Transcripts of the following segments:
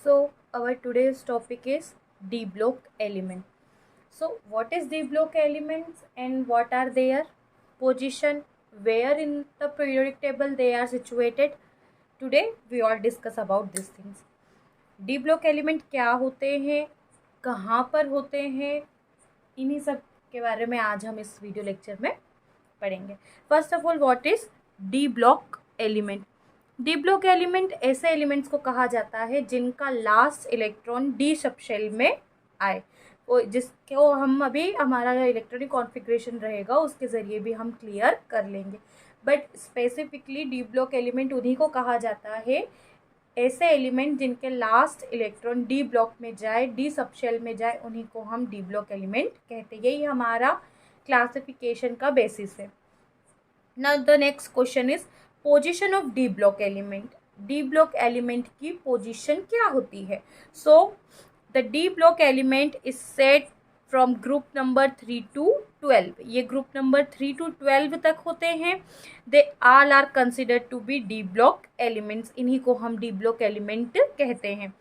So our today's topic is D block element. So what is D block elements and what are their position, where in the periodic table they are situated? Today we all discuss about these things. D block element क्या होते हैं, कहाँ पर होते हैं, इन्हीं सब के बारे में आज हम इस वीडियो लेक्चर में पढ़ेंगे. First of all, what is D block element? D block element ऐसे एलिमेंट्स को कहा जाता है जिनका लास्ट इलेक्ट्रॉन डी सबशेल में आए, जिसको हम अभी हमारा इलेक्ट्रॉनिक कॉन्फ़िगरेशन रहेगा उसके ज़रिए भी हम क्लियर कर लेंगे. But specifically D block element उन्हीं को कहा जाता है, ऐसे एलिमेंट जिनके लास्ट इलेक्ट्रॉन डी ब्लॉक में जाए, डी सबशेल में जाए, उन्हीं को हम डी ब्लॉक एलिमेंट कहते हैं. यही हमारा क्लासिफिकेशन का बेसिस है. Now the next question is position of D block element. D block element की पोजीशन क्या होती है? So the D block element is set from group number 3 to 12. ये ग्रुप नंबर 3 to 12 तक होते हैं. They all are considered to be D block elements. इन्हीं को हम डी ब्लॉक एलिमेंट कहते हैं.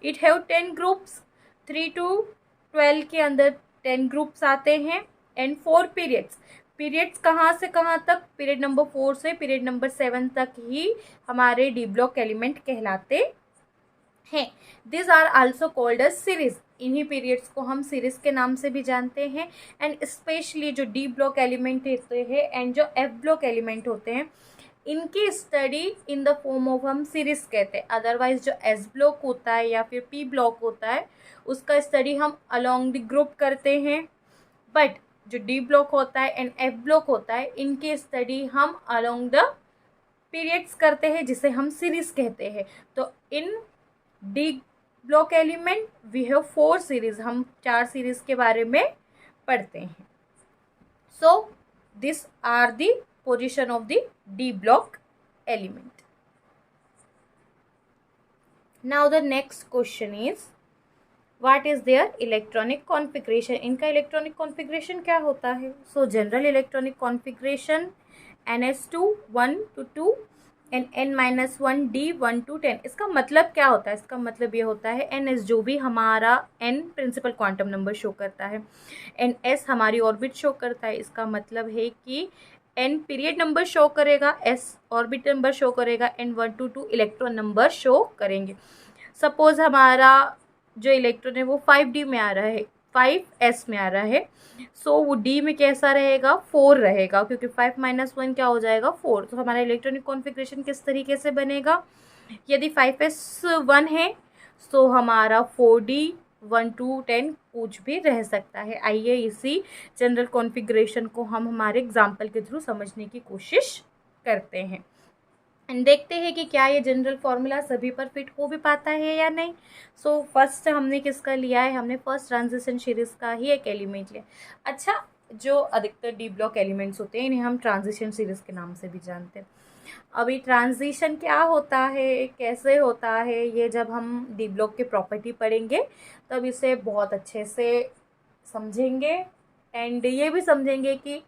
It have 10 groups. 3 to 12 के अंदर 10 ग्रुप्स आते हैं एंड 4 पीरियड्स. पीरियड्स कहाँ से कहाँ तक? पीरियड नंबर 4 से पीरियड नंबर 7 तक ही हमारे डी ब्लॉक एलिमेंट कहलाते हैं. This are also called as series. इन्हीं पीरियड्स को हम सीरीज के नाम से भी जानते हैं. एंड स्पेशली जो डी ब्लॉक एलिमेंट होते हैं एंड जो एफ ब्लॉक एलिमेंट होते हैं, इनकी study in the form of हम सीरीज कहते हैं. अदरवाइज जो एस ब्लॉक होता है या फिर पी ब्लॉक होता है, उसका स्टडी हम अलोंग द ग्रुप करते हैं. बट जो डी ब्लॉक होता है एंड एफ ब्लॉक होता है, इनकी स्टडी हम अलोंग द पीरियड्स करते हैं, जिसे हम सीरीज कहते हैं. तो in D block element we have 4 series. हम 4 सीरीज के बारे में पढ़ते हैं. So this are the position of the D block element. Now the next question is what is their electronic configuration. इनका इलेक्ट्रॉनिक कॉन्फ़िगरेशन क्या होता है? So general electronic configuration NS2 1 to 2 and N-1 D 1 to 10. इसका मतलब क्या होता है? इसका मतलब ये होता है NS जो भी हमारा N principal quantum number show करता है, NS हमारी ऑर्बिट शो करता है. इसका मतलब है कि N पीरियड नंबर शो करेगा, S ऑर्बिट नंबर शो करेगा, N1 to 2 electron number show करेंगे. सपोज हमारा जो इलेक्ट्रॉन है वो 5D में आ रहा है, 5S में आ रहा है. सो वो D में कैसा रहेगा? 4 रहेगा, क्योंकि 5 - 1 क्या हो जाएगा? 4. तो हमारा इलेक्ट्रॉनिक कॉन्फ़िगरेशन किस तरीके से बनेगा? यदि 5S1 है तो हमारा 4D 1 to 10 कुछ भी रह सकता है. आइए इसी जनरल कॉन्फ़िगरेशन को हम हमारे एग्जाम्पल के थ्रू समझने की कोशिश करते हैं एंड देखते हैं कि क्या ये जनरल फॉर्मूला सभी पर फिट हो भी पाता है या नहीं. सो फर्स्ट हमने किसका लिया है? हमने फर्स्ट ट्रांजिशन सीरीज का ही एक एलिमेंट लिया. अच्छा, जो अधिकतर डी ब्लॉक एलिमेंट्स होते हैं इन्हें हम ट्रांजिशन सीरीज के नाम से भी जानते हैं. अभी ट्रांजिशन क्या होता है, कैसे होता है, ये जब हम डी ब्लॉक की प्रॉपर्टी पढ़ेंगे तब इसे बहुत अच्छे से समझेंगे एंड ये भी समझेंगे कि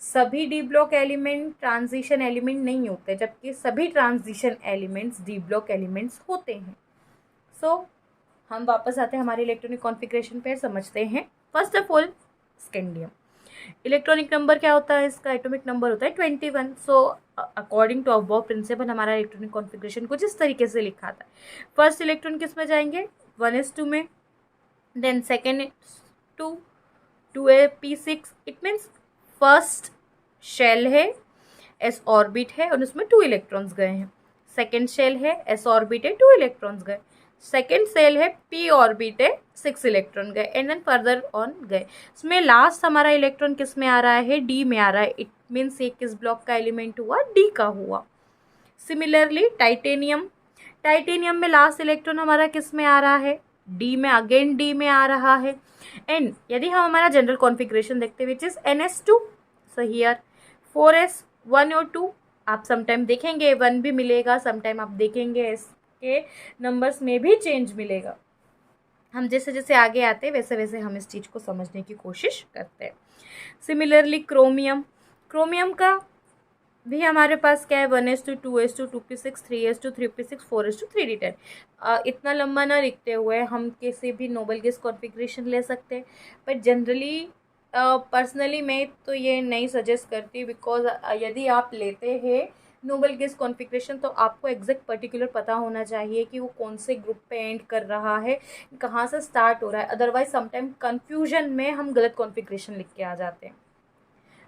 सभी D block element transition element नहीं होते, जबकि सभी transition elements D block elements होते हैं. सो हम वापस आते हैं हमारे इलेक्ट्रॉनिक कॉन्फ़िगरेशन पे, समझते हैं. First of all, scandium electronic number क्या होता है? इसका एटॉमिक नंबर होता है 21. So according to above principle हमारा इलेक्ट्रॉनिक कॉन्फ़िगरेशन कुछ इस तरीके से लिखा था. फर्स्ट इलेक्ट्रॉन किस में जाएंगे? 1s2 में. Then second 2p6. It means first shell है, एस ऑर्बिट है और उसमें 2 इलेक्ट्रॉन्स गए हैं. सेकेंड शेल है, एस ऑर्बिट है, 2 इलेक्ट्रॉन्स गए. सेकेंड सेल है, पी ऑर्बिट है, 6 इलेक्ट्रॉन गए एंड देन फर्दर ऑन गए. इसमें लास्ट हमारा इलेक्ट्रॉन किस में आ रहा है? डी में आ रहा है. इट मीन्स ये किस ब्लॉक का एलिमेंट हुआ? डी का हुआ. सिमिलरली टाइटेनियम में लास्ट इलेक्ट्रॉन हमारा किस में आ रहा है? डी में. अगेन डी में आ रहा है. एंड यदि हम हमारा जनरल कॉन्फ़िगरेशन देखते हैं which is NS2, so here 4s 1 और 2. आप समटाइम देखेंगे 1 भी मिलेगा, समटाइम आप देखेंगे एस के नंबर्स में भी चेंज मिलेगा. हम जैसे जैसे आगे आते हैं वैसे वैसे हम इस चीज़ को समझने की कोशिश करते हैं. सिमिलरली क्रोमियम का भी हमारे पास क्या है 1s2 2s2 2p6 3s2 3p6 4s2 3d10। इतना लंबा ना लिखते हुए हम किसी भी नोबल गैस कॉन्फ़िगरेशन ले सकते हैं, पर जनरली पर्सनली मैं तो ये नहीं सजेस्ट करती, बिकॉज यदि आप लेते हैं नोबल गैस कॉन्फ़िगरेशन तो आपको एग्जैक्ट पर्टिकुलर पता होना चाहिए कि वो कौन से ग्रुप पे एंड कर रहा है, कहाँ से स्टार्ट हो रहा है। अदरवाइज समटाइम कन्फ्यूजन में हम गलत कॉन्फ़िगरेशन लिख के आ जाते हैं,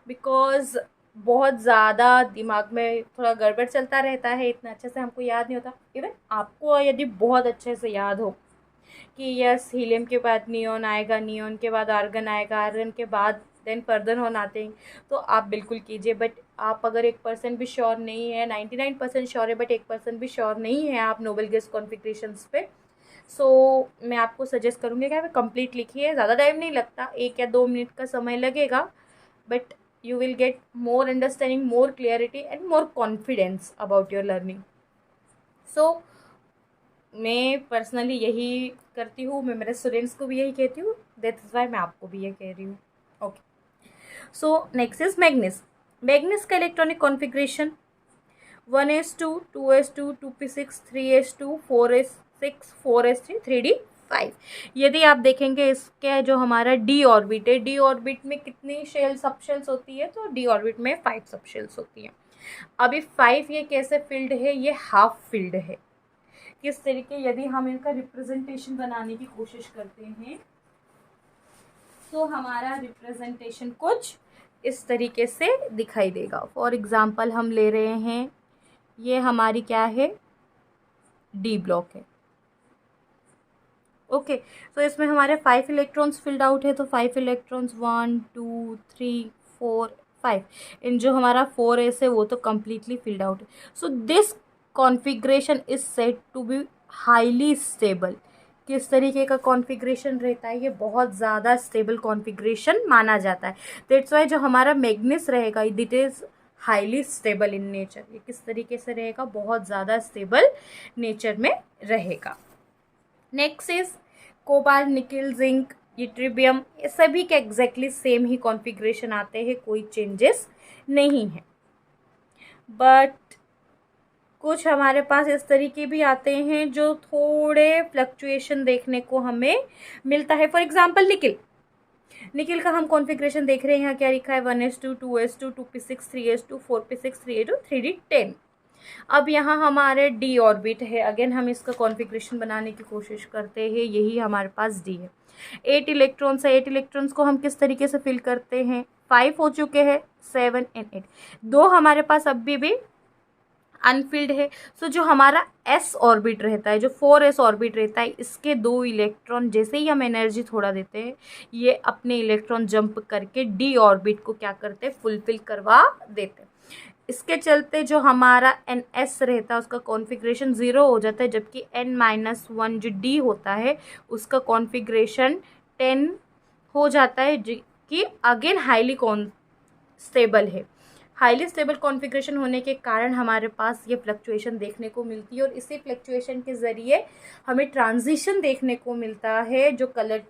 बिकॉज बहुत ज़्यादा दिमाग में थोड़ा गड़बड़ चलता रहता है, इतना अच्छे से हमको याद नहीं होता। इवन आपको यदि बहुत अच्छे से याद हो कि यस हीलियम के बाद नियॉन आएगा, नियॉन के बाद आर्गन आएगा, आर्गन के बाद देन फर्दर होन आते हैं, तो आप बिल्कुल कीजिए। बट आप अगर 1% भी श्योर नहीं है, 99% श्योर है बट 1% भी श्योर नहीं है आप नोबल गैस कॉन्फ़िगरेशंस पे, सो मैं आपको सजेस्ट करूँगी कि आप कंप्लीट लिखिए। ज़्यादा टाइम नहीं लगता, 1 या 2 मिनट का समय लगेगा, but you will get more understanding, more clarity and more confidence about your learning. So मैं पर्सनली यही करती हूँ, मैं मेरे स्टूडेंट्स को भी यही कहती हूँ, दैट्स वाई मैं आपको भी ये कह रही हूँ। Okay, so next is manganese. Manganese का electronic configuration 1s2 2s2 2p6 3s2 4s6 4s3 3d5। यदि आप देखेंगे इसके जो हमारा डी ऑर्बिट है, डी ऑर्बिट में कितनी शेल सब शेल्स होती है, तो डी ऑर्बिट में 5 सब शेल्स होती हैं। अभी 5 ये कैसे फील्ड है, ये हाफ फील्ड है। किस तरीके, यदि हम इनका रिप्रेजेंटेशन बनाने की कोशिश करते हैं तो हमारा रिप्रेजेंटेशन कुछ इस तरीके से दिखाई देगा। फॉर एग्जाम्पल हम ले रहे हैं, ये हमारी क्या है, डी ब्लॉक है। ओके, तो इसमें हमारे 5 इलेक्ट्रॉन्स फिल्ड आउट है, तो 5 इलेक्ट्रॉन्स 1 2 3 4 5, इन जो हमारा 4s है वो तो कम्प्लीटली फिल्ड आउट है। So this configuration is said to be highly stable. किस तरीके का कॉन्फ़िगरेशन रहता है, ये बहुत ज़्यादा स्टेबल कॉन्फ़िगरेशन माना जाता है। दैट्स वाई जो हमारा मैग्नीस रहेगा, it is highly stable in nature. ये किस तरीके से रहेगा, बहुत ज़्यादा स्टेबल नेचर में रहेगा। नेक्स्ट इज कोबाल्ट, निकल, जिंक, यूट्रिबियम, ये सभी के एग्जैक्टली सेम ही कॉन्फ़िगरेशन आते हैं, कोई चेंजेस नहीं है। बट कुछ हमारे पास इस तरीके भी आते हैं जो थोड़े फ्लक्चुएशन देखने को हमें मिलता है। फॉर एग्जांपल निकल, निकल का हम कॉन्फ़िगरेशन देख रहे हैं, यहाँ क्या लिखा है 1s2 2s2 2p6 3s2 4p6 3a2 3d10। अब यहाँ हमारे डी ऑर्बिट है, अगेन हम इसका कॉन्फ़िगरेशन बनाने की कोशिश करते हैं, यही हमारे पास डी है। 8 इलेक्ट्रॉन्स है, 8 इलेक्ट्रॉन्स को हम किस तरीके से फिल करते हैं, 5 हो चुके हैं, 7 एंड 8, 2 हमारे पास अभी भी अनफिल्ड है। सो जो हमारा एस ऑर्बिट रहता है, जो 4s ऑर्बिट रहता है, इसके 2 इलेक्ट्रॉन जैसे ही हम एनर्जी थोड़ा देते हैं, ये अपने इलेक्ट्रॉन जंप करके डी ऑर्बिट को क्या करते हैं, फुलफिल करवा देते हैं। इसके चलते जो हमारा एन एस रहता है उसका कॉन्फ़िगरेशन 0 हो जाता है, जबकि n-1 जो डी होता है उसका कॉन्फ़िगरेशन 10 हो जाता है, जो कि अगेन हाईली स्टेबल है। हाईली स्टेबल कॉन्फ़िगरेशन होने के कारण हमारे पास ये फ्लक्चुएशन देखने को मिलती है, और इसी फ्लक्चुएशन के ज़रिए हमें ट्रांजिशन देखने को मिलता है जो कलर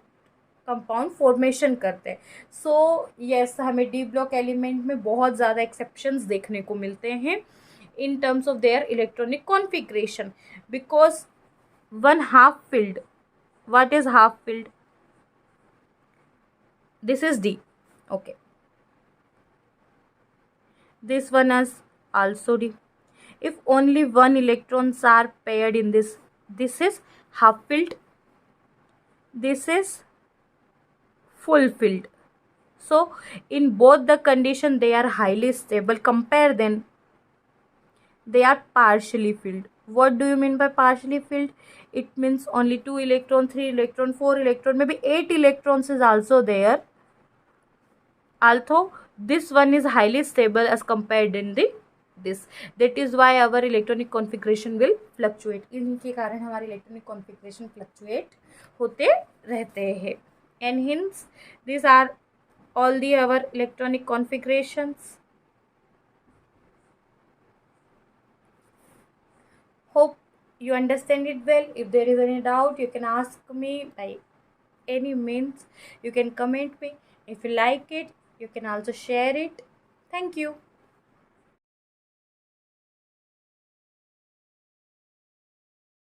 कंपाउंड फॉर्मेशन करते हैं। सो यस, हमें डी ब्लॉक एलिमेंट में बहुत ज़्यादा एक्सेप्शंस देखने को मिलते हैं in terms of their electronic configuration, because one half filled, what is half filled, this is D. Okay, this one is also D. If only one electrons are paired in this, this is half filled, this is full filled. So in both the condition they are highly stable. Compare them, they are partially filled. What do you mean by partially filled? It means only 2 electron, 3 electron, 4 electron, maybe 8 electrons is also there. Although this one is highly stable as compared in the this, that is why our electronic configuration will fluctuate. इनके कारण हमारे electronic configuration fluctuate होते रहते हैं, and hence these are all the our electronic configurations. Hope you understand it well. If there is any doubt, you can ask me by any means. You can comment me. If you like it, you can also share it. Thank you.